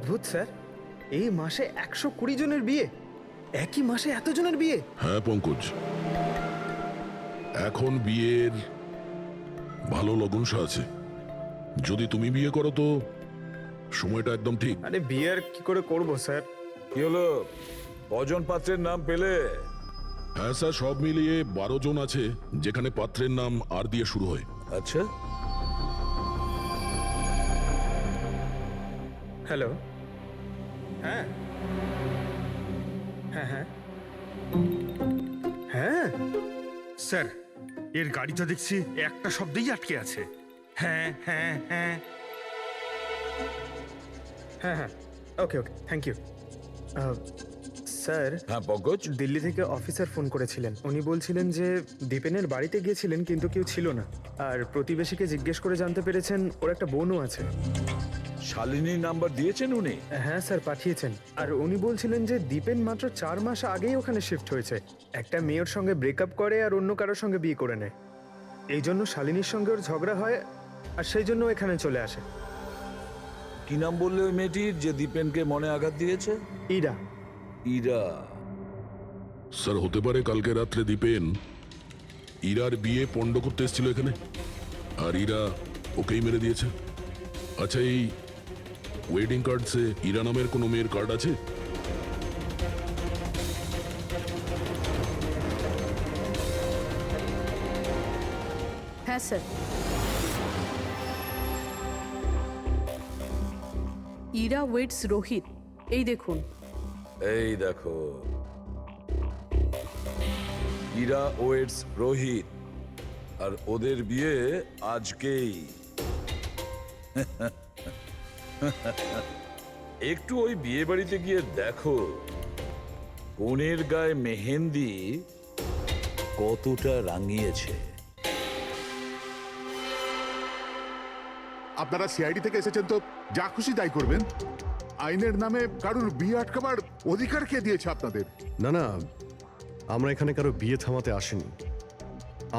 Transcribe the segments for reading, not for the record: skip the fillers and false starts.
অদ্ভুত স্যার, এই মাসে 120 জনের বিয়ে, একই মাসে এতজনের বিয়ে। হ্যাঁ পঙ্কজ, এখন বিয়ের ভালো লগ্নসা আছে। যদি তুমি বিয়ে করো তো সময়টা একদম ঠিক। আরে বিয়ে আর কি করে করবো স্যার? কি হলো, কজন পাত্রের নাম পেলে? হ্যাঁ স্যার, সব মিলিয়ে 12 জন আছে, যেখানে পাত্রের নাম আর দিয়ে শুরু হয়। আচ্ছা, হ্যালো, হ্যাঁ হ্যাঁ হ্যাঁ হ্যাঁ স্যার, এর গাড়িটা দেখছি একটা শব্দেই আটকে আছে। হ্যাঁ হ্যাঁ হ্যাঁ। হ্যাঁ হ্যাঁ, ওকে ওকে, থ্যাংক ইউ। স্যার, হ্যাঁ পঙ্কজ, দিল্লি থেকে অফিসার ফোন করেছিলেন। উনি বলছিলেন যে দীপেনের বাড়িতে গিয়েছিলেন কিন্তু কেউ ছিল না, আর প্রতিবেশীকে জিজ্ঞেস করে জানতে পেরেছেন ওর একটা বোনও আছে। শালিনীর নাম্বার দিয়েছেন উনি? হ্যাঁ স্যার, পাঠিয়েছেন। আর উনি বলছিলেন যে দীপেন মাত্র 4 মাস আগেই ওখানে শিফট হয়েছে। একটা মেয়ের সঙ্গে ব্রেকআপ করে আর অন্য কারোর সঙ্গে বিয়ে করে নেয়। এই জন্য শালিনীর সঙ্গে ওর ঝগড়া হয়, আর সেই জন্য এখানে চলে আসে। কি নাম বললে ওই মেয়েটির যে দীপেনকে মনে আঘাত দিয়েছে? ইরা। ইরা? স্যার, হতে পারে কালকে রাত্রে দীপেন ইরার বিয়ে পণ্ড করতে এসেছিল এখানে, আর ইরা ওকেই মেরে দিয়েছে। আচ্ছা, এই ওয়েডিং কার্ডসে ইরা নামের কোনো মেয়ের কার্ড আছে? হ্যাঁ স্যার, ইরা ওয়েটস রোহিত, এই দেখুন। এই দেখো, ইরা ওয়েটস রোহিত, আর ওদের বিয়ে আজকেই। একটু ওই বিয়ে বাড়িতে গিয়ে দেখো কনের গায়ে মেহেন্দি কতটা রাঙিয়েছে। আপনারা সিআইডি থেকে এসেছেন তো যা খুশি তাই করবেন। আইনের নামে কারুর বিয়ে আটকাবার অধিকার কে দিয়েছে আপনাদের? না না, আমরা এখানে কারো বিয়ে থামাতে আসিনি।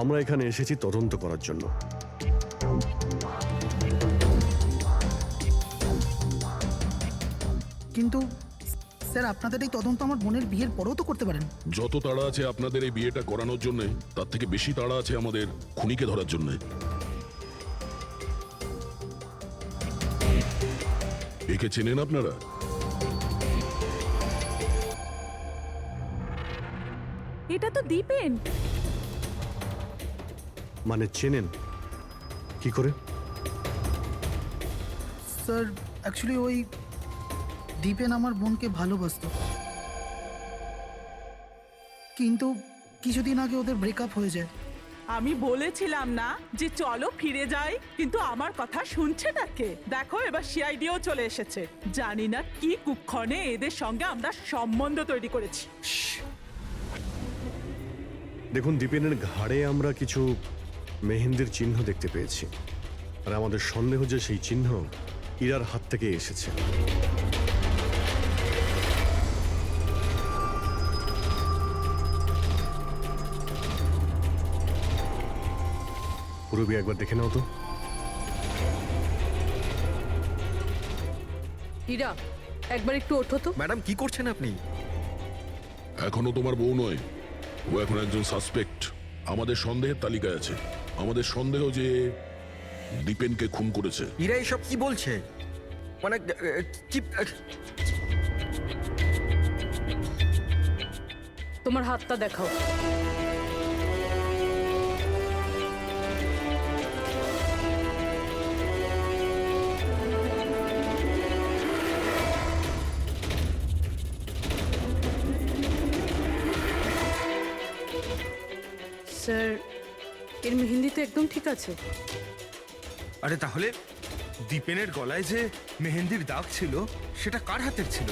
আমরা এখানে এসেছি তদন্ত করার জন্য। কিন্তু স্যার, আপনাদের এই তদন্ত আমার বোনের বিয়ের পরেও তো করতে পারেন। যত তাড়া আছে আপনাদের এই বিয়েটা করানোর জন্য, তার থেকে বেশি তাড়া আছে আমাদের খুনিকে ধরার জন্য। একে চেনেন আপনারা? এটা তো দীপেন। মানে চেনেন কি করে? স্যার, অ্যাকচুয়ালি ওই দীপেন আমার বোনকে ভালোবাসতো, কিন্তু কিছুদিন আগে ওদের ব্রেকআপ হয়ে যায়। আমি বলেছিলাম না যে চলো ফিরে যাই, কিন্তু আমার কথা শুনছে না কে? দেখো এবার সিআইডিও চলে এসেছে। জানি না কি কুক্ষণে এদের সঙ্গে আমরা সম্বন্ধ তৈরি করেছি। দেখুন, দীপেনের ঘাড়ে আমরা কিছু মেহেন্দির চিহ্ন দেখতে পেয়েছি, আর আমাদের সন্দেহ যে সেই চিহ্ন ইরার হাত থেকে এসেছে। পুরবি, একবার দেখে নাও তো। ইরা, একবার একটু ওঠো তো। ম্যাডাম, কি করছেন আপনি? এখনো তোমার বউ নয়, ও এখন একজন সাসপেক্ট। আমাদের সন্দেহের তালিকায় আছে। আমাদের সন্দেহ যে দীপেনকে খুন করেছে। ইরা এসব কি বলছে? মানে কি? তোমার হাতটা দেখাও। স্যার, এর মেহেন্দি তো একদম ঠিক আছে। আরে তাহলে দীপেনের গলায় যে মেহেন্দির দাগ ছিল সেটা কার হাতের ছিল?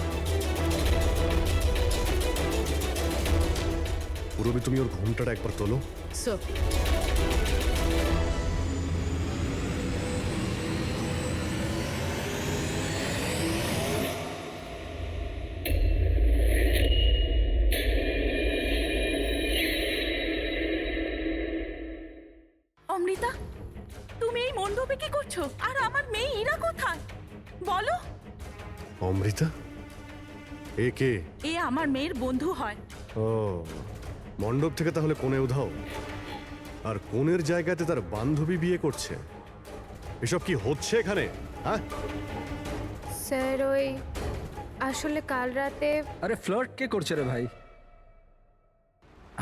পুরবি, তুমি ওর ঘোমটাটা একবার তোলো। স্যার, অমৃতা, তুমি এই মণ্ডপে কি করছো? আর আমার মেয়ে ইরা কোথায় বলো? অমৃতা? এ কে? এ আমার মেয়ের বন্ধু হয়। ও, মণ্ডপ থেকে তাহলে কোণে উধাও, আর কোণের জায়গাতে তার বান্ধবী বিয়ে করছে। এসব কি হচ্ছে এখানে? হ্যাঁ, স্যার ওই আসলে কাল রাতে আরে ফ্লার্ট কে করছে রে ভাই?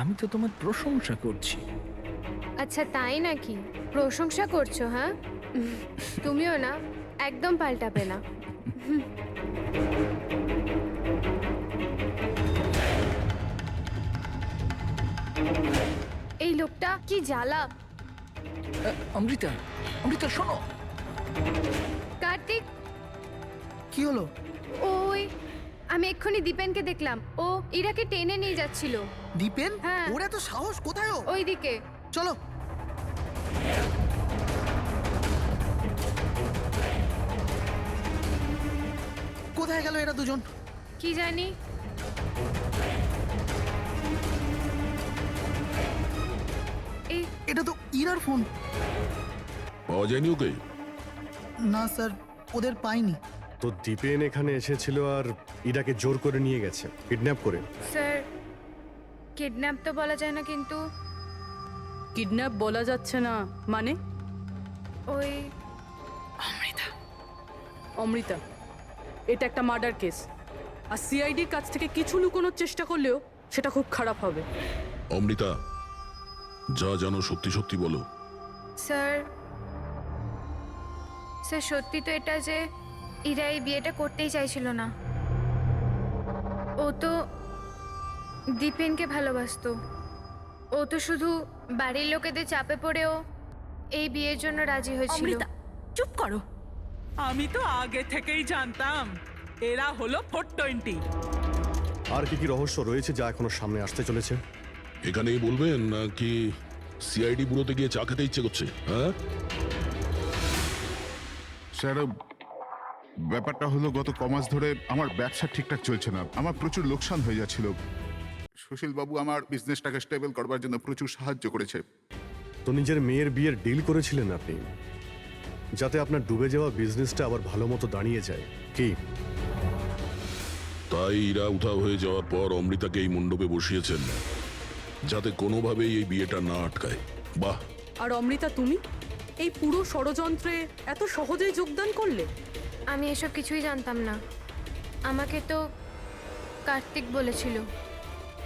আমি তো তোমার প্রশংসা করছি। আচ্ছা তাই নাকি? প্রশংসা করছো? হ্যাঁ, তুমিও না, একদম পাল্টাবে না। এই লোকটা কি জ্বালা। অমৃতা, অমৃতা শোনো। কার্তিক, কি হলো? ওই আমি এক্ষুনি দীপেনকে দেখলাম, ও ইরাকে টেনে নিয়ে যাচ্ছিল। দীপেন? হ্যাঁ। ওর এত সাহস কোথায়? ও ওইদিকে চলো। কোথায় গেল এরা দুজন? কি জানি। এই এটা তো ইরার ফোন। পাওয়া যায়নি ওকে? না স্যার, ওদের পাইনি। তো দীপেন এখানে এসেছিল আর ইরাকে জোর করে নিয়ে গেছে, কিডন্যাপ করে। স্যার, কিডন্যাপ তো বলা যায় না, কিন্তু কিডন্যাপ বলা যাচ্ছে না মানে? ওই অমৃতা, এটা একটা মার্ডার কেস, আর সিআইডির কাছ থেকে কিছু লুকোনোর চেষ্টা করলেও সেটা খুব খারাপ হবে। অমৃতা, যা জানো সত্যি সত্যি বলো। স্যার, স্যার সত্যি তো এটা যে ইরা এই বিয়েটা করতেই চাইছিল না। ও তো দীপেনকে ভালোবাসতো। ও তো শুধু বাড়ির লোকেদের চাপে পড়েও এই বিয়ের জন্য রাজি হয়েছিল। অমৃতা চুপ করো। আমি তো আগে থেকেই জানতাম এরা হলো 420। আর কি কি রহস্য রয়েছে যা এখনো সামনে আসতে চলেছে? এখানেই বলবেন নাকি সিআইডি ব্যুরোতে গিয়ে চা খেতে ইচ্ছে করছে? হ্যাঁ স্যার, ব্যাপারটা হলো গত কমাস ধরে আমার ব্যবসা ঠিকঠাক চলছে না, আমার প্রচুর লোকসান হয়ে যাচ্ছিল। সুশীল বাবু আমার বিজনেসটাকে স্টেবল করবার জন্য প্রচুর সাহায্য করেছে। তো নিজের মেয়ের বিয়ের ডিল করেছিলেন আপনি, যাতে আপনার ডুবে যাওয়া বিজনেসটা আবার ভালো মতো দাঁড়িয়ে যায়, কি? তাই ইরা উধাও হয়ে যাওয়ার পর অমৃতাকে এই মণ্ডপে বসিয়েছেন যাতে কোনোভাবেই এই বিয়েটা না আটকায়। বাহ। আর অমৃতা, তুমি এই পুরো ষড়যন্ত্রে এত সহজেই যোগদান করলে? আমি এসব কিছুই জানতাম না। আমাকে তো কার্তিক বলেছিল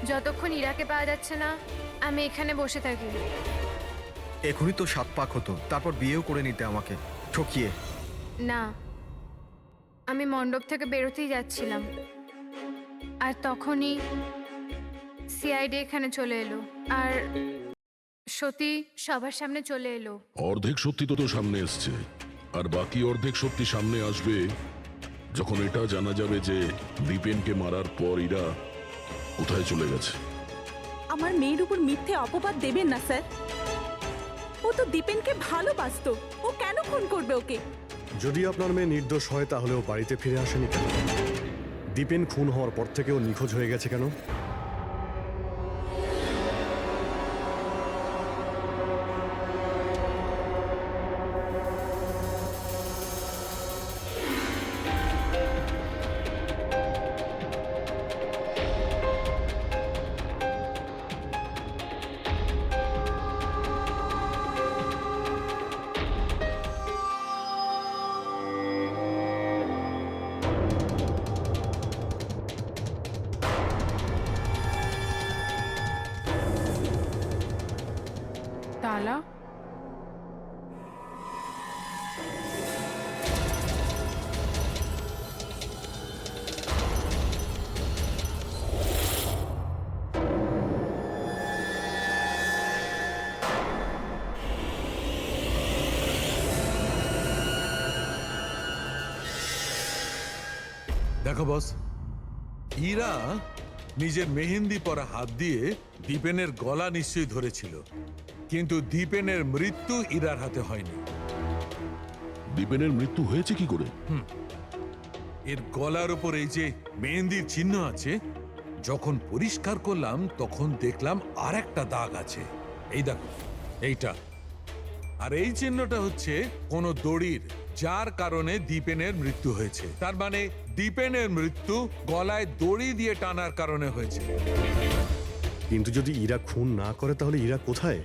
যতক্ষণ ইরাকে পাওয়া যাচ্ছে না আমি এখানে বসে থাকি। এখনই তো 7 পাক হতো, তারপর বিয়েও করে নিতে আমাকে ঠকিয়ে। না, আমি মণ্ডপ থেকে বেরোতেই যাচ্ছিলাম, আর তখনই সিআইডি এখানে চলে এলো, আর সত্যি সবার সামনে চলে এলো। অর্ধেক সত্যি তো সামনে এসছে, আর বাকি অর্ধেক সত্যি সামনে আসবে যখন এটা জানা যাবে যে দীপেনকে মারার পর ইরা কোথায় চলে গেছে। আমার মেয়ের উপর মিথ্যে অপবাদ দেবেন না স্যার। ও তো দীপেনকে ভালোবাসতো, ও কেন খুন করবে ওকে? যদি আপনার মেয়ে নির্দোষ হয় তাহলে ও বাড়িতে ফিরে আসেনি কেন? দীপেন খুন হওয়ার পর থেকে ও নিখোঁজ হয়ে গেছে কেন? তালা? দেখো বস, ইরা নিজের মেহেন্দি পরা হাত দিয়ে দীপেনের গলা নিশ্চয়ই ধরেছিল, কিন্তু দীপেনের মৃত্যু ইরার হাতে হয়নি। দীপেনের মৃত্যু হয়েছে কি করে? এর গলার উপর এই যে মেহেন্দির চিহ্ন আছে, যখন পরিষ্কার করলাম তখন দেখলাম আর একটা দাগ আছে। এই দেখো, এইটা। আর এই চিহ্নটা হচ্ছে কোনো দড়ির, যার কারণে দীপেনের মৃত্যু হয়েছে। তার মানে দীপেনের মৃত্যু গলায় দড়ি দিয়ে টানার কারণে হয়েছে। কিন্তু যদি ইরা খুন না করে তাহলে ইরা কোথায়?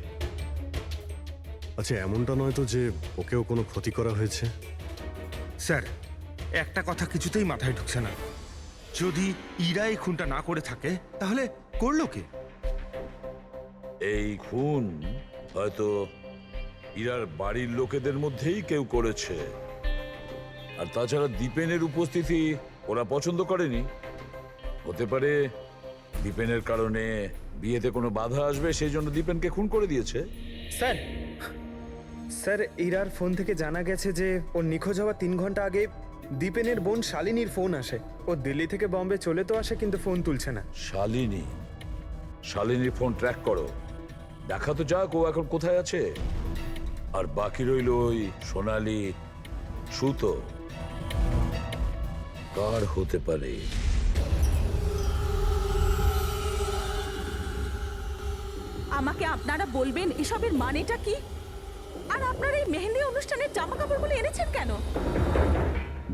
আচ্ছা, এমনটা নয় তো যে ওকেও কোনো ক্ষতি করা হয়েছে? স্যার, একটা কথা কিছুতেই মাথায় ঢুকছে না। যদি ইরা এই খুনটা না করে থাকে তাহলে করলো কে? এই খুন হয়তো ইরার বাড়ির লোকেদের মধ্যেই কেউ করেছে। আর তাছাড়া দীপেনের উপস্থিতি ওরা পছন্দ করেনি। হতে পারে দীপেনের কারণে বিয়েতে কোনো বাধা আসবে, সেই জন্য দীপেনকে খুন করে দিয়েছে। স্যার স্যার ইরার ফোন থেকে জানা গেছে যে ওর নিখোঁজ হওয়া 3 ঘন্টা আগে দীপেনের বোন শালিনীর ফোন আসে। ও দিল্লি থেকে বম্বে চলে তো আসে, কিন্তু ফোন তুলছে না। শালিনীর ফোন ট্র্যাক করো, দেখা তো যাক ও এখন কোথায় আছে। আর বাকি রইল ওই সোনালি সুতো, কার হতে পারে? আমাকে আপনারা বলবেন এসবের মানেটা কি? আর আপনারা এই মেহেন্দি অনুষ্ঠানের জামা কাপড়গুলো এনেছেন কেন?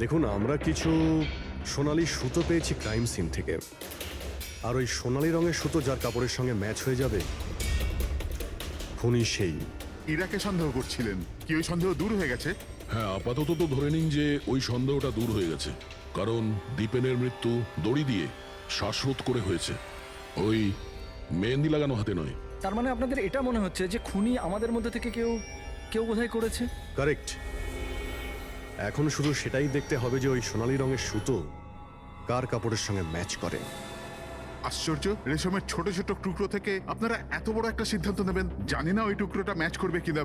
দেখুন, আমরা কিছু সোনালি সুতো পেয়েছি ক্রাইম সিন থেকে। আর ওই সোনালি রঙের সুতো যার কাপড়ের সঙ্গে ম্যাচ হয়ে যাবে, খুনি সেই। ইরাকে সন্দেহ করছিলেন, কি ওই সন্দেহ দূর হয়ে গেছে? হ্যাঁ, আপাতত তো ধরে নিন যে ওই সন্দেহটা দূর হয়ে গেছে, কারণ দীপেনের মৃত্যু দড়ি দিয়ে শ্বাসরোধ করে হয়েছে, ওই মেহেন্দি লাগানো হাতে নয়। তার মানে আপনাদের এটা মনে হচ্ছে যে খুনি আমাদের মধ্যে থেকে কেউ বোধহয় করেছে? কারেক্ট। এখন শুধু সেটাই দেখতে হবে যে ওই সোনালি রঙের সুতো কার কাপড়ের সঙ্গে ম্যাচ করে। আশ্চর্য, রেশমের ছোট ছোট টুকরো থেকে আপনারা এত বড় একটা সিদ্ধান্ত নেবেন। জানি না ওই টুকরোটা ম্যাচ করবে কিনা।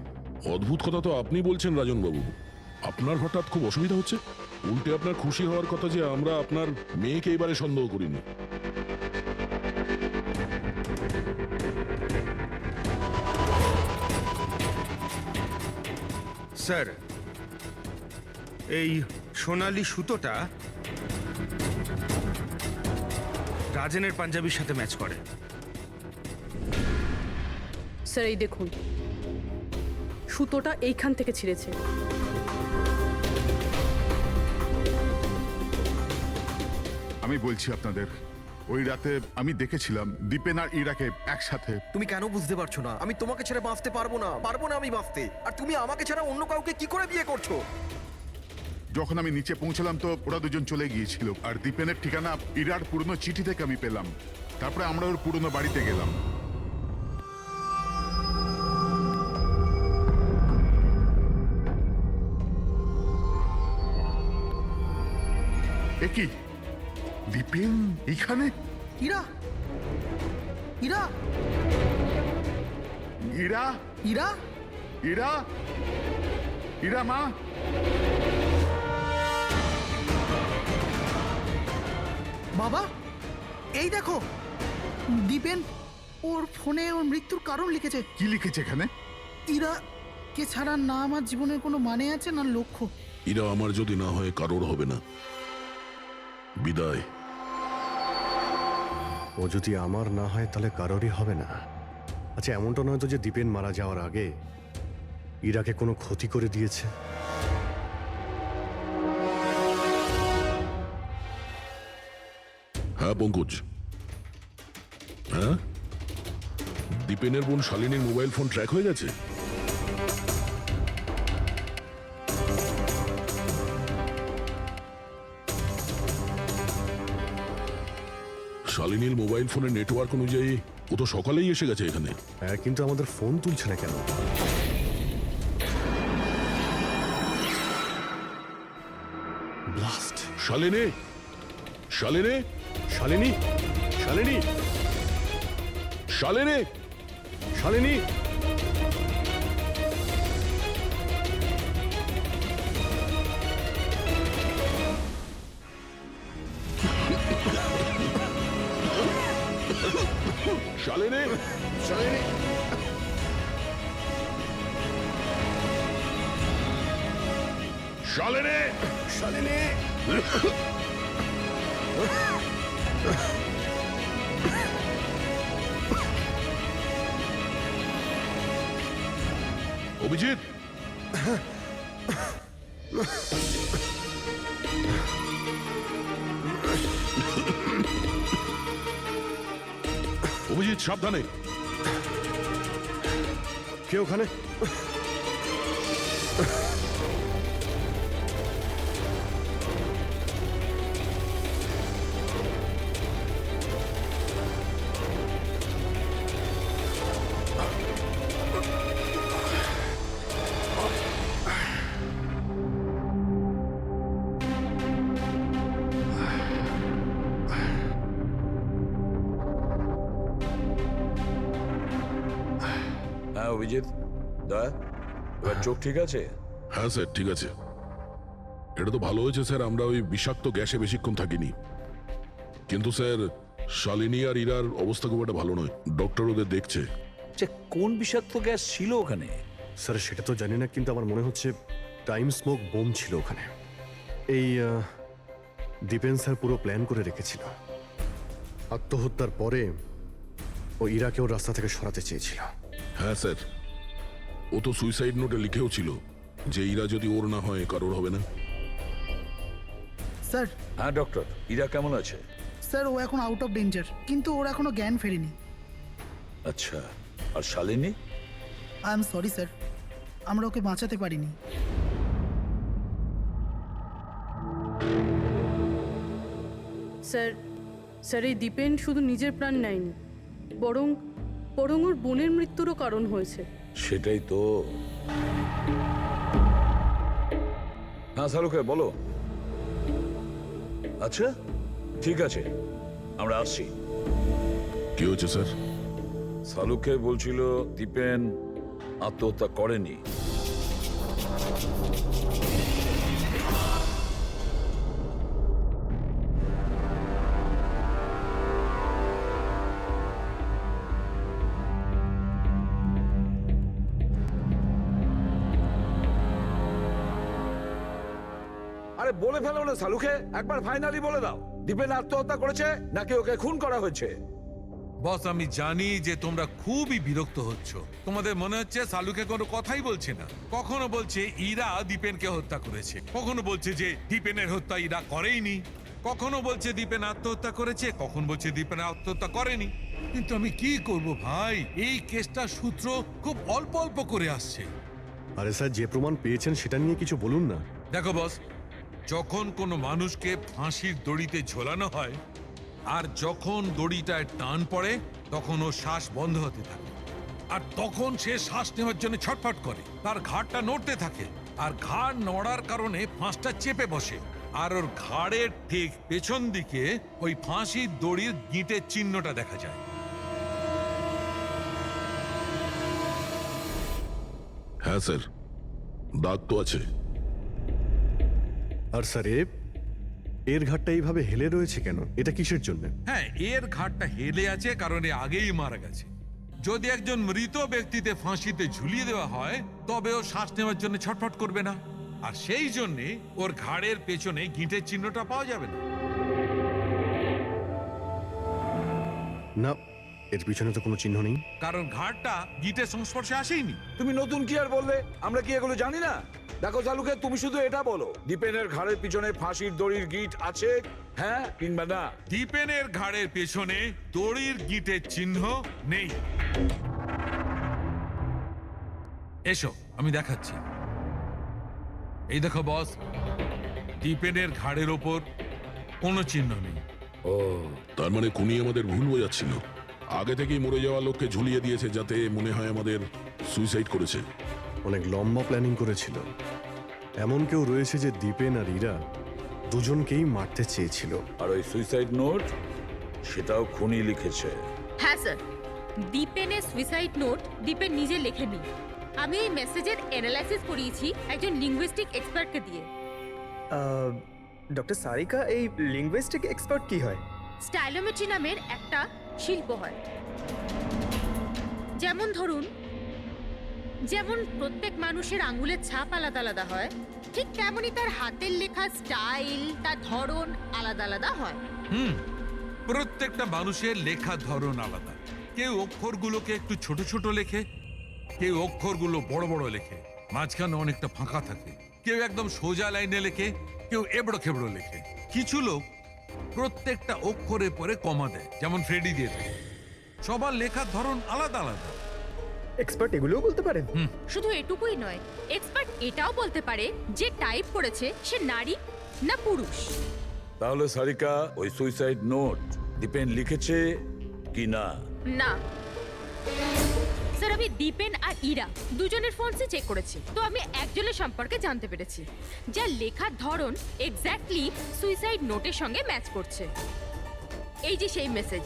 অদ্ভুত কথা তো আপনি বলছেন রাজন বাবু। আপনার হঠাৎ খুব অসুবিধা হচ্ছে? উল্টে আপনার খুশি হওয়ার কথা যে আমরা আপনার মেয়েকে এবারে সন্দেহ করিনি। স্যার, এই সোনালি সুতোটা রাজেনের পাঞ্জাবির সাথে ম্যাচ করে। স্যার এই দেখুন, সুতোটা এইখান থেকে ছিঁড়েছে। আমি বলছি আপনাদের, ওই রাতে আমি দেখেছিলাম দীপেন আর ইরাকে একসাথে। তুমি কেন বুঝতে পারছো না? আমি তোমাকে ছেড়ে বাঁচতে পারবো না আমি বাঁচতে। আর তুমি আমাকে ছাড়া অন্য কাউকে কি করে বিয়ে করছো? যখন আমি নিচে পৌঁছলাম তো ওরা দুজন চলে গিয়েছিল, আর দীপেনের ঠিকানা ইরার পুরনো চিঠি থেকে আমি পেলাম। তারপরে আমরা ওর পুরনো বাড়িতে গেলাম। কি দীপেন এখানে? ইরা ইরা ইরা ইরা ইরা ইরা মা, বাবা, এই দেখো দীপেন ওর ফোনে ওর মৃত্যুর কারণ লিখেছে। কি লিখেছে এখানে? ইরা কে ছাড়া না আমার জীবনের কোনো মানে আছে না লক্ষ্য। ইরা আমার যদি না হয় কারোর হবে না। বিদায়। ও যদি আমার না হয় তাহলে কারোরই হবে না। আচ্ছা, এমনটা নয় তো যে দীপেন মারা যাওয়ার আগে ইরাকে কোনো ক্ষতি করে দিয়েছে? হ্যাঁ পঙ্কজ, হ্যাঁ, দীপেনের বোন শালিনীর মোবাইল ফোন ট্র্যাক হয়ে গেছে। শালিনীর মোবাইল ফোনের নেটওয়ার্ক অনুযায়ী ও তো সকালেই এসে গেছে এখানে। হ্যাঁ, কিন্তু আমাদের ফোন তুলছে না কেন? ব্লাস্ট। শালিনী, শালিনী, শালিনী, শালিনী, শালিনী, শালিনী। শালিনী, শালিনী, শালিনী, শালিনী। অভিজিৎ, অভিজিৎ সাবধানে। কে ওখানে? হ্যাঁ অভিজিৎ, দয়া, এবার চোখ ঠিক আছে? হ্যাঁ স্যার, ঠিক আছে। এটা তো ভালো হয়েছে স্যার, আমরা ওই বিষাক্ত গ্যাসে বেশিক্ষণ থাকিনি। কিন্তু স্যার, শালিনী আর ইরার অবস্থা খুব একটা ভালো নয়। ডক্টর ওদের দেখছে। কোন বিষাক্ত গ্যাস ছিল ওখানে? স্যার সেটা তো জানি না, কিন্তু আমার মনে হচ্ছে টাইম স্মোক বোম ছিল ওখানে। এই দীপেন স্যার পুরো প্ল্যান করে রেখেছিল। আত্মহত্যার পরে ও ইরাকে ওর রাস্তা থেকে সরাতে চেয়েছিল। হ্যাঁ স্যার, ও তো সুইসাইড নোটে লিখেও ছিল যে ইরা যদি ওর না হয় কারোর হবে না। স্যার হ্যাঁ ডক্টর, ইরা কেমন আছে? স্যার ও এখন আউট অফ ডেঞ্জার, কিন্তু ওর এখনো জ্ঞান ফেরেনি। আচ্ছা, আর Shalini? I am sorry sir, আমরা ওকে বাঁচাতে পারিনি। স্যার স্যার এই দীপেন শুধু নিজের প্রাণ নেয়নি, বরং ওর বোনের মৃত্যুরও কারণ হয়েছে। সেটাই তো। হ্যাঁ শালুকে বলো। আচ্ছা ঠিক আছে, আমরা আসছি। কি হয়েছে স্যার? শালুকে বলছিল দীপেন আত্মহত্যা করেনি। আরে বলে ফেলো না শালুকে, একবার ফাইনালি বলে দাও, দীপেন আত্মহত্যা করেছে নাকি ওকে খুন করা হয়েছে? বস, আমি জানি যে তোমরা খুবই বিরক্ত হচ্ছ। তোমাদের মনে হচ্ছে শালুকে কোনো কথাই বলছে না। কখনো বলছে ইরা দীপেনকে হত্যা করেছে, কখনো বলছে যে দীপেনের হত্যা ইরা করেইনি, কখনো বলছে দীপেন আত্মহত্যা করেছে, কখন বলছে দীপেন আত্মহত্যা করেনি। কিন্তু আমি কি করব ভাই, এই কেসটার সূত্র খুব অল্প অল্প করে আসছে। আরে স্যার, যে প্রমাণ পেয়েছেন সেটা নিয়ে কিছু বলুন না। দেখো বস, যখন কোনো মানুষকে ফাঁসির দড়িতে ঝোলানো হয় আর যখন দড়িটায় টান পড়ে তখন ওর শ্বাস বন্ধ হতে থাকে, আর তখন সে শ্বাস নেওয়ার জন্য ছটফট করে, তার ঘাড়টা নড়তে থাকে, আর ঘাড় নড়ার কারণে ফাঁসটা চেপে বসে, আর ওর ঘাড়ের ঠিক পেছন দিকে ওই ফাঁসির দড়ির গিঁটের চিহ্নটা দেখা যায়। হ্যাঁ স্যার, দাগ তো আছে। আর স্যার এর ঘাটটা এইভাবে হেলে রয়েছে কেন? এটা কিসের জন্য? হ্যাঁ, এর ঘাড়টা হেলে আছে কারণ এ আগেই মারা গেছে। যদি একজন মৃত ব্যক্তিতে ফাঁসিতে ঝুলিয়ে দেওয়া হয় তবে ও শ্বাস নেওয়ার জন্য ছটফট করবে না, আর সেই জন্যে ওর ঘাড়ের পেছনে গিঁটের চিহ্নটা পাওয়া যাবে না। না, এর পিছনে তো কোনো চিহ্ন নেই। কারণ ঘাড়টা গিঁটের সংস্পর্শে আসেনি। তুমি নতুন কি আর বললে? আমরা কি এগুলো জানি না? দেখো শালুকে, তুমি শুধু এটা বলো, দীপেনের ঘাড়ের পিছনে ফাঁসির দড়ির গিঁট আছে, হ্যাঁ কিংবা না? দীপেনের ঘাড়ের পেছনে দড়ির গিঁটের চিহ্ন নেই। এসো আমি দেখাচ্ছি। এই দেখো বস, দীপেনের ঘাড়ের ওপর কোনো চিহ্ন নেই। ও, তার মানে খুনি আমাদের ভুল বোঝাচ্ছিল। আগে থেকেই মরে যাওয়া লোককে ঝুলিয়ে দিয়েছে যাতে মনে হয় আমাদের সুইসাইড করেছে। অনেক লম্বা প্ল্যানিং করেছিল। এমন কেউ রয়েছে যে দীপেন আর ইরা দুজনকেই মারতে চেয়েছিল। আর ওই সুইসাইড নোট, সেটাও খুনি লিখেছে। হ্যাঁ স্যার, দীপেনের সুইসাইড নোট দীপেন নিজে লেখেনি। আমি এই মেসেজের অ্যানালাইসিস করিয়েছি একজন লিঙ্গুইস্টিক এক্সপার্টকে দিয়ে। ডক্টর সারিকা, এই লিঙ্গুইস্টিক এক্সপার্ট কি হয়? স্টাইলোমেট্রি নামের একটা শিল্প হয়। যেমন ধরুন, যেমন প্রত্যেক মানুষের আঙ্গুলের ছাপ আলাদা আলাদা হয়, ঠিক তেমনই তার হাতের লেখা স্টাইল, তার ধরন আলাদা আলাদা হয়। প্রত্যেকটা মানুষের লেখা ধরন আলাদা। কেউ অক্ষরগুলোকে একটু ছোট ছোট লেখে, কেউ অক্ষরগুলো বড় বড় লেখে, মাঝখানে অনেকটা ফাঁকা থাকে, কেউ একদম সোজা লাইনে লেখে, কেউ এবড়ো খেবড়ো লেখে। কিছু লোক প্রত্যেকটা অক্ষরের পরে কমা দেয়, যেমন ফ্রেডি দিয়ে থাকে। সবার লেখার ধরন আলাদা আলাদা। এক্সপার্ট এগুলোও বলতে পারেন? শুধু এটুকুই নয়, এক্সপার্ট এটাও বলতে পারে যে টাইপ করেছে সে নারী না পুরুষ। তাহলে সারিকা ওই সুইসাইড নোট দীপেন লিখেছে কি না? না স্যার, আমি দীপেন আর ইরা দুজনের ফোনসে চেক করেছি, তো আমি একজনের সম্পর্কে জানতে পেরেছি যার লেখার ধরন এক্স্যাক্টলি সুইসাইড নোটের সঙ্গে ম্যাচ করছে। এই যে সেই মেসেজ,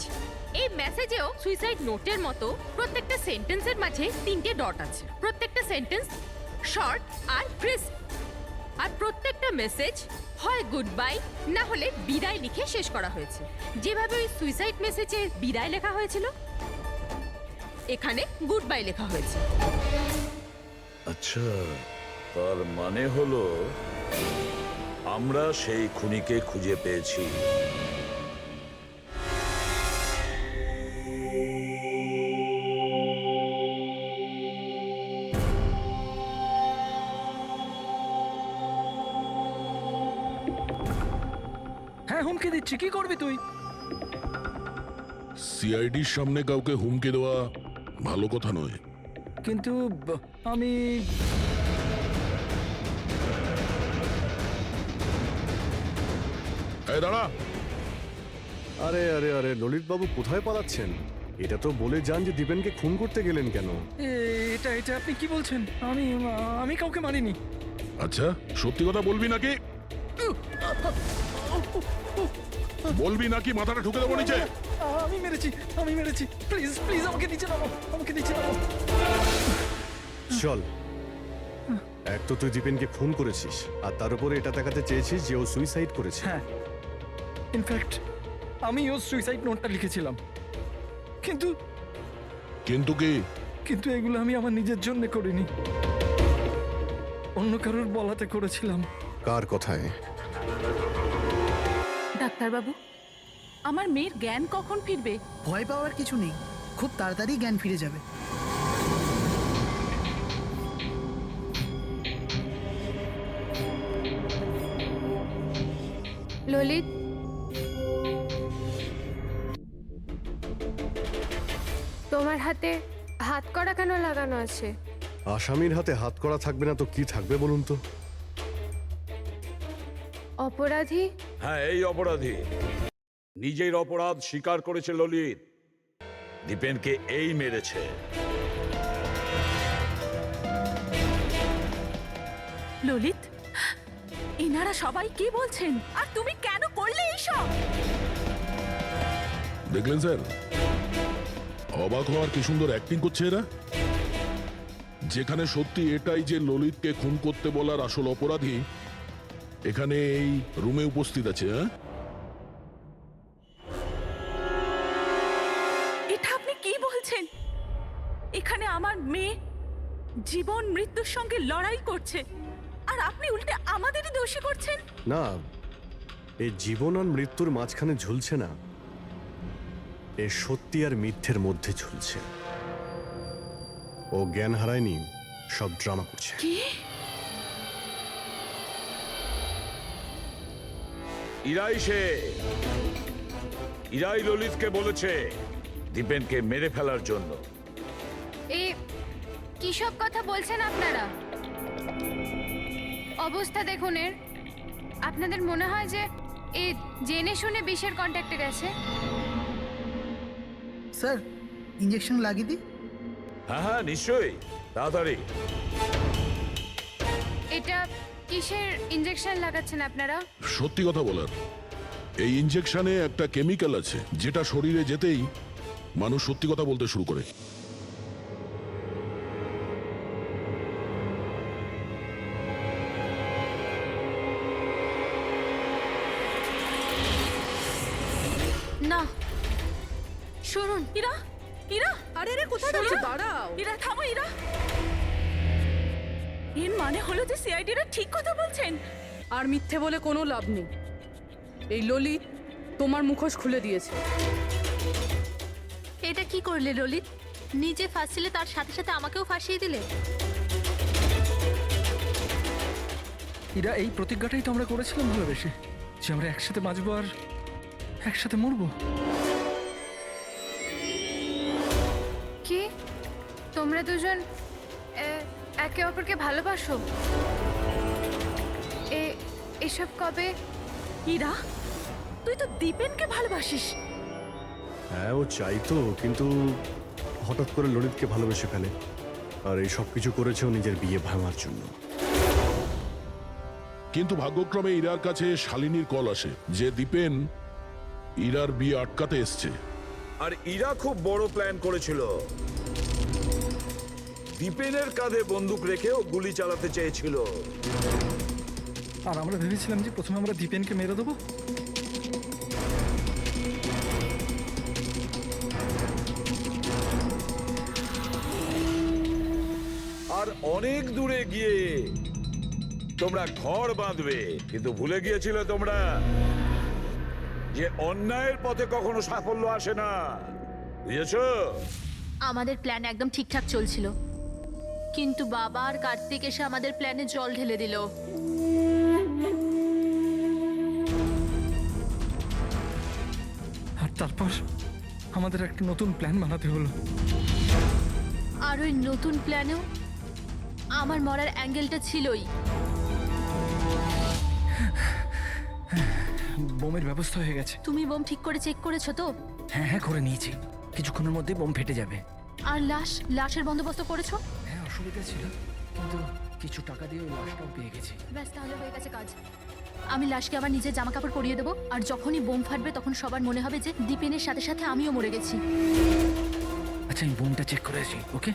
এই মেসেজেও সুইসাইড নোটের মতো প্রত্যেকটা সেন্টেন্সের মাঝে 3টে ডট আছে। প্রত্যেকটা সেন্টেন্স শর্ট আর ক্রিস্প, আর প্রত্যেকটা মেসেজ হয় গুড বাই না হলে বিদায় লিখে শেষ করা হয়েছে। যেভাবে ওই সুইসাইড মেসেজে বিদায় লেখা হয়েছিল, এখানে গুড বাই লেখা হয়েছে। আচ্ছা, তার মানে হলো আমরা সেই খুনিকে খুঁজে পেয়েছি। হ্যাঁ, হুমকি দিচ্ছি, কি করবি তুই? সিআইডির সামনে কাউকে হুমকি দেওয়া ভালো কথা নয়। কিন্তু আমি এই দাঁড়া! আরে আরে আরে ললিত বাবু কোথায় পালাচ্ছেন? এটা তো বলে যান যে দীপেনকে খুন করতে গেলেন কেন? এটা এটা আপনি কি বলছেন? আমি আমি কাউকে মারিনি। আচ্ছা, সত্যি কথা বলবি নাকি? বলবি নাকি মাথাটা ঢুকে দেবো নিচে? আমি মেরেছি। প্লিজ প্লিজ আমাকে নিচে নামো, চল, এক তো তুই দীপেনকে খুন করেছিস, আর তার উপরে এটা দেখাতে চেয়েছিস যে ও সুইসাইড করেছে। হ্যাঁ, ইনফ্যাক্ট আমি ওর সুইসাইড নোটটা লিখেছিলাম, কিন্তু কি? কিন্তু এগুলো আমি আমার নিজের জন্য করিনি, অন্য কারোর বলাতে করেছিলাম। কার কথায়? ডাক্তারবাবু, আমার মেয়ের জ্ঞান কখন ফিরবে? ভয় পাওয়ার কিছু নেই, খুব তাড়াতাড়ি জ্ঞান ফিরে যাবে। ললিত, তোমার হাতে হাত করা কেন লাগানো আছে? আসামির হাতে হাত করা থাকবে না তো কি থাকবে বলুন তো? অপরাধী? হ্যাঁ, এই অপরাধী নিজের অপরাধ স্বীকার করেছে ললিত। দীপেনকে এই মেরেছে। ললিত, এনারা সবাই কি বলছেন, আর তুমি কেন করলে এইসব? দেখলেন স্যার, অবাক হওয়ার কি সুন্দর অ্যাক্টিং করছে এরা। যেখানে সত্যি এটাই যে ললিতকে খুন করতে বলার আসল অপরাধী এখানে এই রুমে উপস্থিত আছে। হ্যাঁ, এটা আপনি কি বলছেন? এখানে আমার মেয়ে জীবন মৃত্যুর সঙ্গে লড়াই করছে, আর আপনি উল্টে আমাদেরই দোষী করছেন। না, এই জীবন আর মৃত্যুর মাঝখানে ঝুলছে না, এ সত্যি আর মিথ্যের মধ্যে ঝুলছে। ও জ্ঞান হারায়নি, সব ড্রামা করছে। কি? ইরাই ললিতকে বলেছে দীপেনকে মেরে ফেলার জন্য। এই কি সব কথা বলছেন আপনারা? অবস্থা দেখুন এর। আপনাদের মনে হয় যে এ জেনে শুনে বিষের কন্ট্যাক্টে গেছে? স্যার, ইঞ্জেকশন লাগিয়ে দিই? হ্যাঁ হ্যাঁ, নিশ্চয়ই, তাড়াতাড়ি। এটা কিসের ইঞ্জেকশন লাগাচ্ছেন আপনারা? সত্যি কথা বলার, এই ইনজেকশনে একটা কেমিক্যাল আছে যেটা শরীরে যেতেই মানুষ সত্যি কথা বলতে শুরু করে। না, শুনুন। ইরা, ইরা, আরে রে, কোথায় যাচ্ছে? দাঁড়াও। ইরা থামো, ইরা। এর মানে হলো যে সিআইডিরা ঠিক কথা বলছেন। আর মিথ্যে বলে কোনো লাভ নেই। এই ললিত তোমার মুখোশ খুলে দিয়েছে। এটা কি করলে ললিত? নিজে ফাঁসছিলে, তার সাথে সাথে আমাকেও ফাঁসিয়ে দিলে। এরা এই প্রতিজ্ঞাটাই তো আমরা করেছিলাম ভালোবেসে, যে আমরা একসাথে বাঁচবো আর একসাথে মরবো। তোমরা দুজন একে অপরকে ভালোবাসো? এসব কবে? ইরা, তুই তো দীপেনকে ভালোবাসিস। হ্যাঁ, ও চাইতো, কিন্তু হঠাৎ করে ললিতকে ভালোবেসে ফেলে। আর এই সব কিছু করেছে ও নিজের বিয়ে ভাঙার জন্য। কিন্তু ভাগ্যক্রমে ইরার কাছে শালিনীর কল আসে যে দীপেন ইরার বিয়ে আটকাতে এসছে। আর ইরা খুব বড় প্ল্যান করেছিল। দীপেনের কাঁধে বন্দুক রেখে ও গুলি চালাতে চেয়েছিল। আর আমরা ভেবেছিলাম যে প্রথমে আমরা দীপেনকে মেরে দেবো। আর অনেক দূরে গিয়ে তোমরা ঘর বাঁধবে, কিন্তু ভুলে গিয়েছিলে তোমরা যে অন্যায়ের পথে কখনো সাফল্য আসে না। বুঝেছো? আমাদের প্ল্যান একদম ঠিকঠাক চলছিল, কিন্তু বাবা আর কার্তিক এসে আমাদের প্ল্যানে জল ঢেলে দিল। আর তারপর আমাদের একটা নতুন প্ল্যান বানাতে হলো। আর ওই নতুন প্ল্যানেও আমার মরার অ্যাঙ্গেলটা ছিলই। বোমের ব্যবস্থা হয়ে গেছে। তুমি বোম ঠিক করে চেক করেছো তো? হ্যাঁ হ্যাঁ, করে নিয়েছি। কিছুক্ষণের মধ্যে বোম ফেটে যাবে। আর লাশের বন্দোবস্ত করেছো? হ্যাঁ, অসুবিধা ছিল, কিন্তু কিছু টাকা দিয়ে ওই লাশটাও পেয়ে গেছি। ব্যাস, তাহলে হয়ে গেছে কাজ। আমি লাশকে আবার নিজের জামা কাপড় পরিয়ে দেবো, আর যখনই বোম ফাটবে তখন সবার মনে হবে যে দীপেনের সাথে সাথে আমিও মরে গেছি। আচ্ছা, আমি বোমটা চেক করে আসি। ওকে?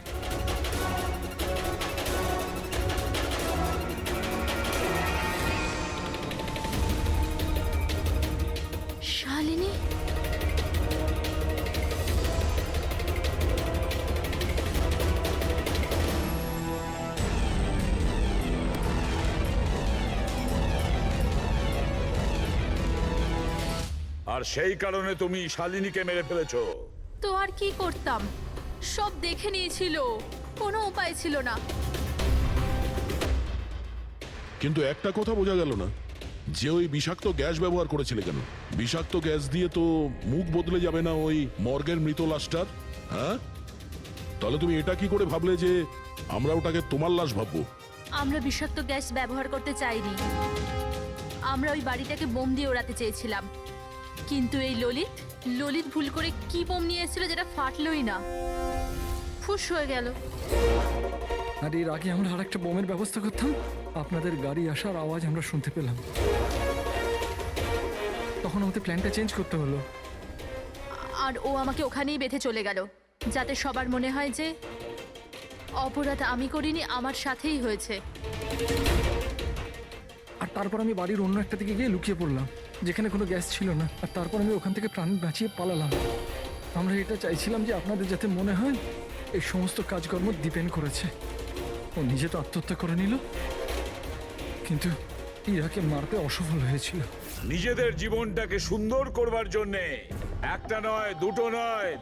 শালিনী, আর সেই কারণে তুমি শালিনীকে মেরে ফেলেছো। তো আর কি করতাম? সব দেখে নিয়েছিল, কোনো উপায় ছিল না। কিন্তু একটা কথা বোঝা গেল না, যে ওই বিষাক্ত গ্যাস ব্যবহার করেছিলে কেন? বিষাক্ত গ্যাস দিয়ে তো মুখ বদলে যাবে না ওই মর্গের মৃত লাশটার? হ্যাঁ, তাহলে তুমি এটা কি করে ভাবলে যে আমরা ওটাকে তোমার লাশ ভাববো? আমরা বিষাক্ত গ্যাস ব্যবহার করতে চাইনি। আমরা ওই বাড়িটাকে বোম দিয়ে ওড়াতে চেয়েছিলাম, কিন্তু এই ললিত ভুল করে কি বোম নিয়ে এসেছিল যেটা ফাটলই না, ফুস হয়ে গেল। আর এর আগে আমরা আর একটা বোমের ব্যবস্থা করতাম। আপনাদের গাড়ি আসার আওয়াজ আমরা শুনতে পেলাম, তখন আমাদের প্ল্যানটা চেঞ্জ করতে হলো। আর ও আমাকে ওখানেই বেঁধে চলে গেল, যাতে সবার মনে হয় যে অপরাধ আমি করিনি, আমার সাথেই হয়েছে। আর তারপর আমি বাড়ির অন্য একটা দিকে গিয়ে লুকিয়ে পড়লাম, যেখানে কোনো গ্যাস ছিল না। আর তারপর আমি ওখান থেকে প্রাণ বাঁচিয়ে পালালাম। আমরা এটা চাইছিলাম যে আপনাদের যাতে মনে হয় এই সমস্ত কাজকর্ম দীপেন করেছে। ও নিজে তো আত্মহত্যা করে নিল, কিন্তু ইরাকে মারতে অসফল হয়েছিল। নিজেদের জীবনটাকে সুন্দর করবার জন্যে একটা নয়, দুটো নয়,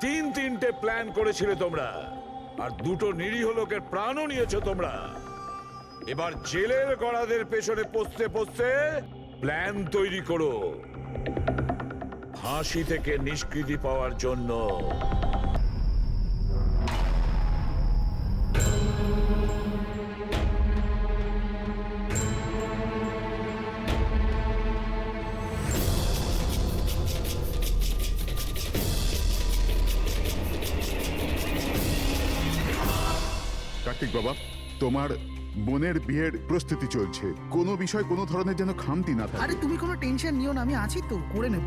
তিনটে প্ল্যান করেছিলে তোমরা। আর দুটো নিরীহ লোকের প্রাণও নিয়েছো তোমরা। এবার জেলের গড়াদের পেছনে পৌঁছতে পৌঁছতে প্ল্যান তৈরি করো ফাঁসি থেকে নিষ্কৃতি পাওয়ার জন্য। কার্তিক বাবা, তোমার বোনের বিয়ের প্রস্তুতি চলছে, কোনো বিষয় কোনো ধরনের যেন খামতি না থাকে। আরে তুমি কোনো টেনশন নিও না, আমি আছি তো, করে নেব।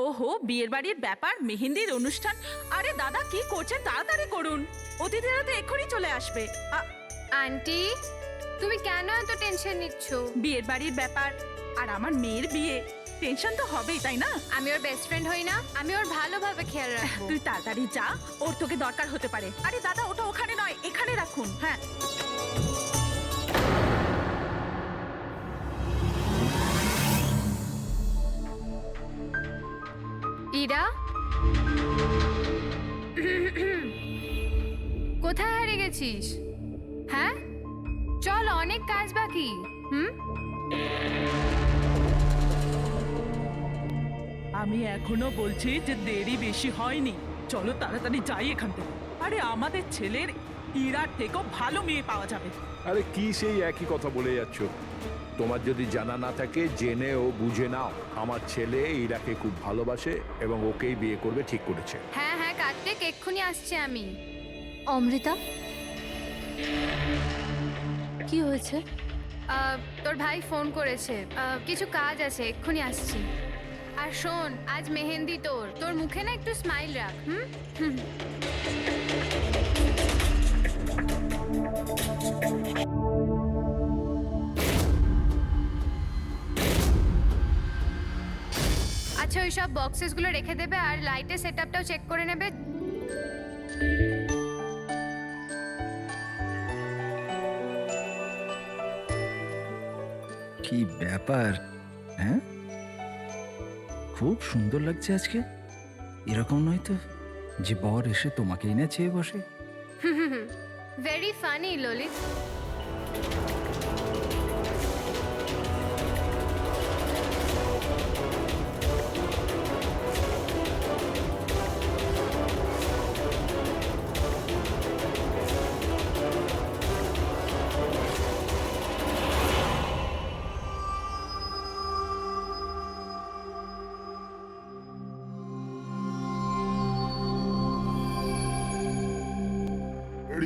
ওহো, বিয়ের বাড়ির ব্যাপার, মেহেন্দির অনুষ্ঠান। আরে দাদা, কি করছেন? তাড়াতাড়ি করুন, অতিথিরা তো এক্ষুনি চলে আসবে। আন্টি, তুমি কেন এত টেনশন নিচ্ছ? বিয়ের বাড়ির ব্যাপার, আর আমার মেয়ের বিয়ে, টেনশন তো হবেই, তাই না? আমি ওর বেস্ট ফ্রেন্ড হই না? আমি ওর ভালোভাবে খেয়াল রাখবো। তুই তাড়াতাড়ি যা, ওর তোকে দরকার হতে পারে। আরে দাদা, ওটা ওখানে নয়, এখানে রাখুন। হ্যাঁ, ইরা, কোথায় হারিয়ে গেছিস? হ্যাঁ, চল, অনেক কাজ বাকি। আমি এখনো বলছি যে দেরি বেশি হয়নি, চলো তাড়াতাড়ি যাই এখান থেকে। আরে আমাদের ছেলের ইরার থেকেও ভালো মেয়ে পাওয়া যাবে। আরে কি সেই একই কথা বলে যাচ্ছ? তোমার যদি জানা না থাকে জেনে ও বুঝে নাও, আমার ছেলে ইরাকে খুব ভালোবাসে এবং ওকেই বিয়ে করবে ঠিক করেছে। হ্যাঁ হ্যাঁ কার্তিক, এক্ষুনি আসছি আমি। অমৃতা, কি হয়েছে? তোর ভাই ফোন করেছে, কিছু কাজ আছে, এক্ষুনি আসছি। আর শোন, আজ মেহেন্দি তোর, তোর মুখে না একটু স্মাইল রাখ। হুম। আচ্ছা, ওই সব বক্সেসগুলো রেখে দেবে আর লাইটের সেটআপটাও চেক করে নেবে। কি ব্যাপার? হ্যাঁ, খুব সুন্দর লাগছে আজকে। এরকম নয় তো যে বর এসে তোমাকেই না চেয়ে বসে। Very funny Lalit.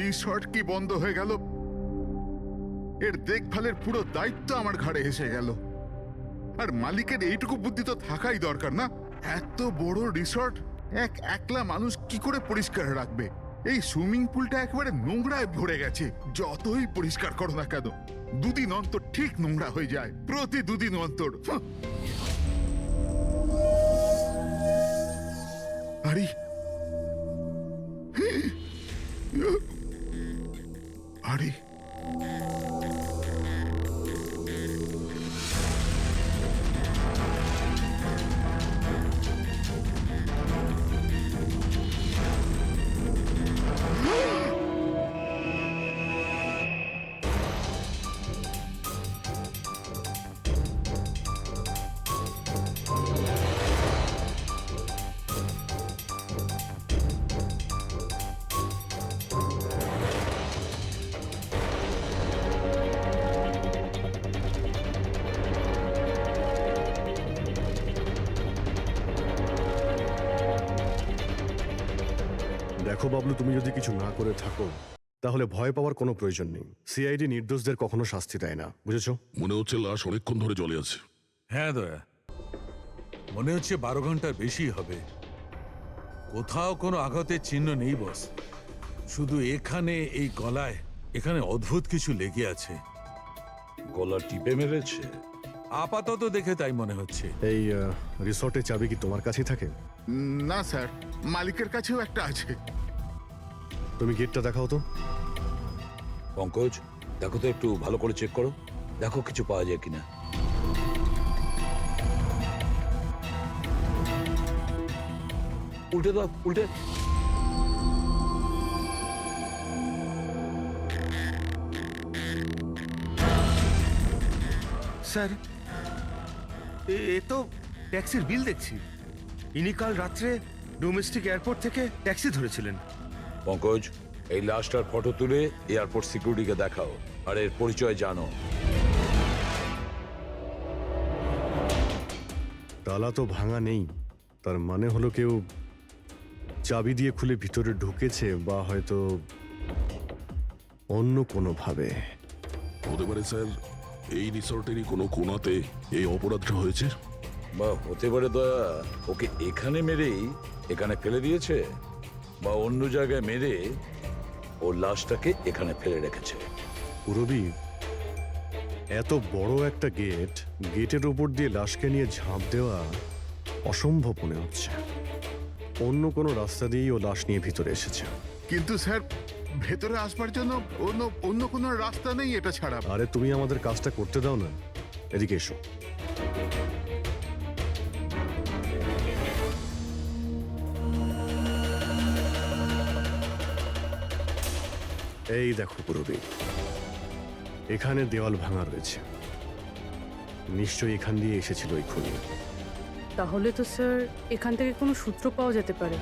রিসর্ট কি বন্ধ হয়ে গেল? এর দেখভালের পুরো দায়িত্ব আমার ঘাড়ে এসে গেল। আর মালিকের এইটুকু বুদ্ধি তো থাকাই দরকার না? এত বড় রিসর্ট একলা মানুষ কি করে পরিষ্কার রাখবে? এই সুইমিং পুলটা একেবারে নোংরায় ভরে গেছে। যতই পরিষ্কার করো না কেন, দুদিন অন্তর ঠিক নোংরা হয়ে যায়, প্রতি দুদিন অন্তর। আরে আরে দেখো বাবলু, তুমি যদি কিছু না করে থাকো তাহলে ভয় পাওয়ার কোনো প্রয়োজন নেই। সিআইডি নির্দোষদের কখনো শাস্তি দেয় না, বুঝেছো? মনে হচ্ছে লাশ অনেকক্ষণ ধরে জলে আছে। হ্যাঁ দয়া, মনে হচ্ছে 12 ঘন্টার বেশি হবে। কোথাও কোনো আঘাতের চিহ্ন নেই বস, শুধু এখানে এই গলায় এখানে অদ্ভুত কিছু লেগে আছে। গলা টিপে মেরেছে? আপাতত দেখে তাই মনে হচ্ছে। এই রিসর্টের চাবি কি তোমার কাছেই থাকে? না স্যার, মালিকের কাছেও একটা আছে। তুমি গেটটা দেখাও তো। পঙ্কজ, দেখো তো, একটু ভালো করে চেক করো, দেখো কিছু পাওয়া যায় কিনা। উল্টে দাও, উল্টে। স্যার, এ তো ট্যাক্সির বিল দেখছি। ইনি কাল রাত্রে ডোমেস্টিক এয়ারপোর্ট থেকে ট্যাক্সি ধরেছিলেন। পঙ্কজ, এই লাশটার ফটো তুলে এয়ারপোর্ট সিকিউরিটিকে দেখাও আর এর পরিচয় জানো। তালা তো ভাঙা নেই, তার মানে হলো কেউ চাবি দিয়ে খুলে ভিতরে ঢুকেছে, বা হয়তো অন্য কোনোভাবে। হতে পারে স্যার এই রিসর্টেরই কোনো কোণাতে এই অপরাধটা হয়েছে। বা হতে পারে দয়া ওকে এখানে মেরেই এখানে ফেলে দিয়েছে, বা অন্য জায়গায় মেরে ও লাশটাকে এখানে ফেলে রেখেছে। পুরবি, এত বড় একটা গেটের উপর দিয়ে লাশকে নিয়ে ঝাঁপ দেওয়া অসম্ভব মনে হচ্ছে। অন্য কোনো রাস্তা দিয়েই ও লাশ নিয়ে ভিতরে এসেছে। কিন্তু স্যার, ভেতরে আসবার জন্য অন্য কোনো রাস্তা নেই এটা ছাড়া। আরে তুমি আমাদের কাজটা করতে দাও না, এদিকে এসো। এই দেখো পুরবি, এখানে দেওয়াল ভাঙা রয়েছে। নিশ্চয়ই এখান দিয়ে এসেছিল এই খুনি। তাহলে তো স্যার এখান থেকে কোনো সূত্র পাওয়া যেতে পারে।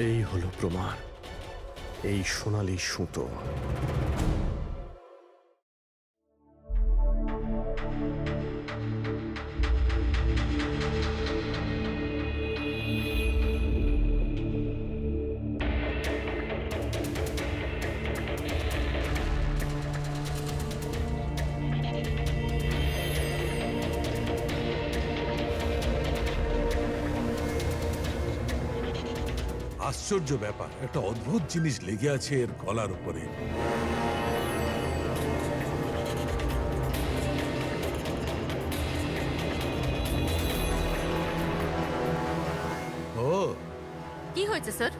এই হলো প্রমাণ, এই সোনালী সুতো। আশ্চর্য ব্যাপার, একটা অদ্ভুত জিনিস লেগে আছে এর গলার উপরে। ও, কি হয়েছে স্যার?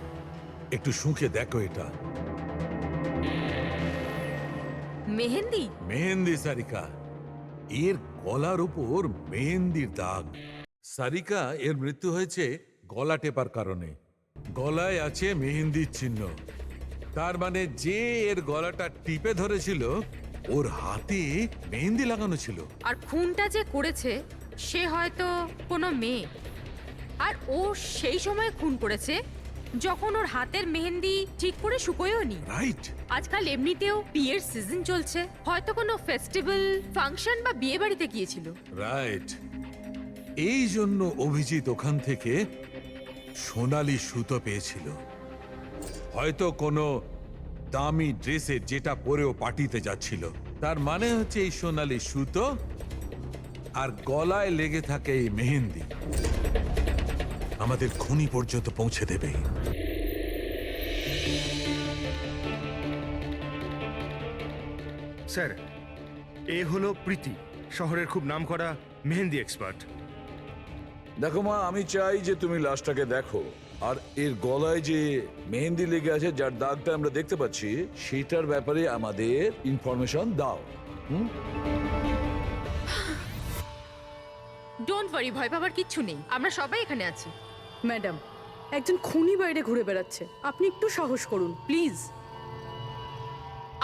একটু শুঁকে দেখো এটা। মেহেন্দি? মেহেন্দি সারিকা, এর গলার উপর মেহেন্দির দাগ। সারিকা, এর মৃত্যু হয়েছে গলা টেপার কারণে। গলায় আছে মেহেন্দির চিহ্ন। তার মানে যে এর গলাটা টিপে ধরেছিল ওর হাতে মেহেন্দি লাগানো ছিল। আর খুনটা যে করেছে সে হয়তো কোনো মেয়ে, আর ও সেই সময় খুন করেছে যখন ওর হাতের মেহেন্দি ঠিক করে শুকোয়ও নি। রাইট। আজকাল এমনিতেও বিয়ের সিজন চলছে, হয়তো কোনো ফেস্টিভ্যাল, ফাংশন বা বিয়ে বাড়িতে গিয়েছিল। রাইট। এই জন্য অভিজিৎ ওখান থেকে সোনালী সুতো পেয়েছিল। হয়তো কোনো দামি ড্রেসে যেটা পরেও পার্টিতে যাচ্ছিল। তার মানে হচ্ছে এই সোনালী সুতো আর গলায় লেগে থাকে এই মেহেন্দি আমাদের খুনি পর্যন্ত পৌঁছে দেবে। স্যার, এ হলো প্রীতি, শহরের খুব নামকরা মেহেন্দি এক্সপার্ট। দেখো মা, আমি চাই যে তুমি লাশটাকে দেখো, আর এর গলায় যে মেহেন্দি লেগে আছে, যার দাগটা আমরা দেখতে পাচ্ছি, সেটার ব্যাপারে আমাদের ইনফরমেশন দাও। ডোন্ট ওয়ারি, ভয় পাবার কিচ্ছু নেই, আমরা সবাই এখানে আছি। ম্যাডাম, একজন খুনি বাইরে ঘুরে বেড়াচ্ছে, আপনি একটু সাহস করুন প্লিজ।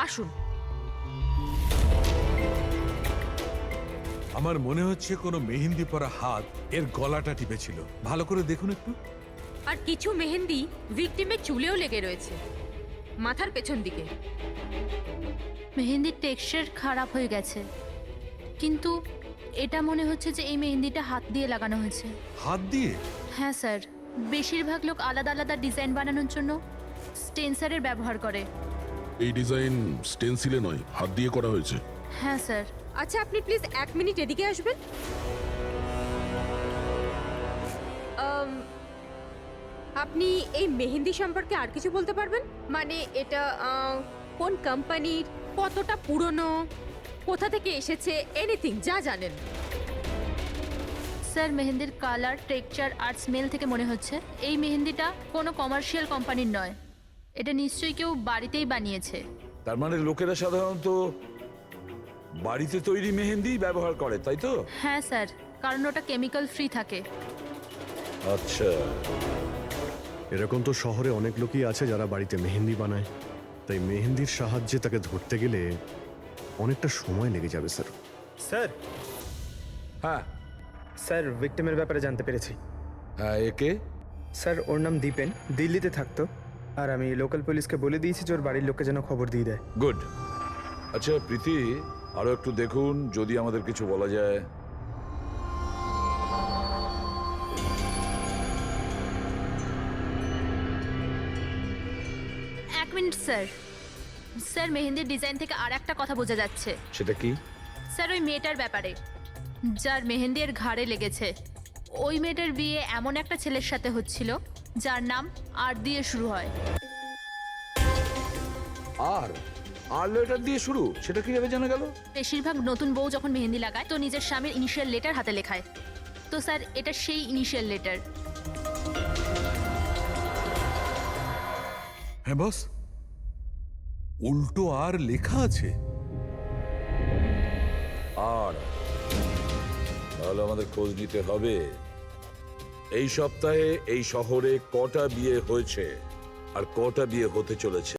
আসুন। আমার মনে হচ্ছে কোনো মেহেন্দি পরা হাত এর গলাটা টিপেছিল। ভালো করে দেখুন একটু। আর কিছু মেহেন্দি ভিকটিমের চুলেও লেগে রয়েছে, মাথার পেছন দিকে। মেহেন্দির টেক্সচার খারাপ হয়ে গেছে, কিন্তু এটা মনে হচ্ছে যে এই মেহেন্দিটা হাত দিয়ে লাগানো হয়েছে। হাত দিয়ে? হ্যাঁ স্যার, বেশিরভাগ লোক আলাদা আলাদা ডিজাইন বানানোর জন্য স্টেন্সারের ব্যবহার করে। এই ডিজাইন স্টেন্সিলে নয়, হাত দিয়ে করা হয়েছে। হ্যাঁ স্যার। আচ্ছা, আপনি প্লিজ 1 মিনিট এদিকে আসবেন। আপনি এই মেহেন্দি সম্পর্কে আর কিছু বলতে পারবেন? মানে এটা কোন কোম্পানির, কতটা পুরনো, কোথা থেকে এসেছে, এনিথিং যা জানেন। স্যার, মেহেন্দির কালার, টেক্সচার আর স্মেল থেকে মনে হচ্ছে এই মেহেন্দিটা কোনো কমার্শিয়াল কোম্পানির নয়। এটা নিশ্চয়ই কেউ বাড়িতেই বানিয়েছে। তার মানে লোকেরা সাধারণত বাড়িতে তৈরি মেহেন্দি ব্যবহার করে, তাই তো? হ্যাঁ স্যার, কারণ ওটা কেমিক্যাল ফ্রি থাকে। আচ্ছা। এরকম তো শহরে অনেক লোকই আছে যারা বাড়িতে মেহেন্দি বানায়, তাই মেহেন্দির সাহায্যে তাকে ধরতে গেলে অনেকটা সময় লেগে যাবে স্যার। স্যার। হ্যাঁ স্যার, ভিক্টিমের ব্যাপারে জানতে পেরেছি। হ্যাঁ, একে? স্যার, ওর নাম দীপেন, দিল্লিতে থাকতো, আর আমি লোকাল পুলিশকে বলে দিয়েছি যে ওর বাড়ির লোককে যেন খবর দিয়ে দেয়। গুড। আচ্ছা প্রীতি, আরো একটু দেখুন যদি আমাদের কিছু বলা যায়। এক মিনিট স্যার। স্যার, মেহেন্দির ডিজাইন থেকে আর একটা কথা বোঝা যাচ্ছে। সেটা কি? স্যার, ওই মেয়েটার ব্যাপারে, যার মেহেন্দি এর ঘাড়ে লেগেছে। ওই মেয়েটার বিয়ে এমন একটা ছেলের সাথে হচ্ছিল যার নাম আর দিয়ে শুরু হয়। আর লেটার দিয়ে শুরু? সেটা কিভাবে জানা গেল? বেশিরভাগ নতুন বউ যখন মেহেন্দি লাগায় তো নিজের স্বামীর ইনিশিয়াল লেটার হাতে লেখায়। তো স্যার, এটা সেই ইনিশিয়াল লেটার। হ্যাঁ বস, উল্টো আর লেখা আছে। আর তাহলে আমাদের খোঁজ নিতে হবে এই সপ্তাহে এই শহরে কটা বিয়ে হয়েছে আর কটা বিয়ে হতে চলেছে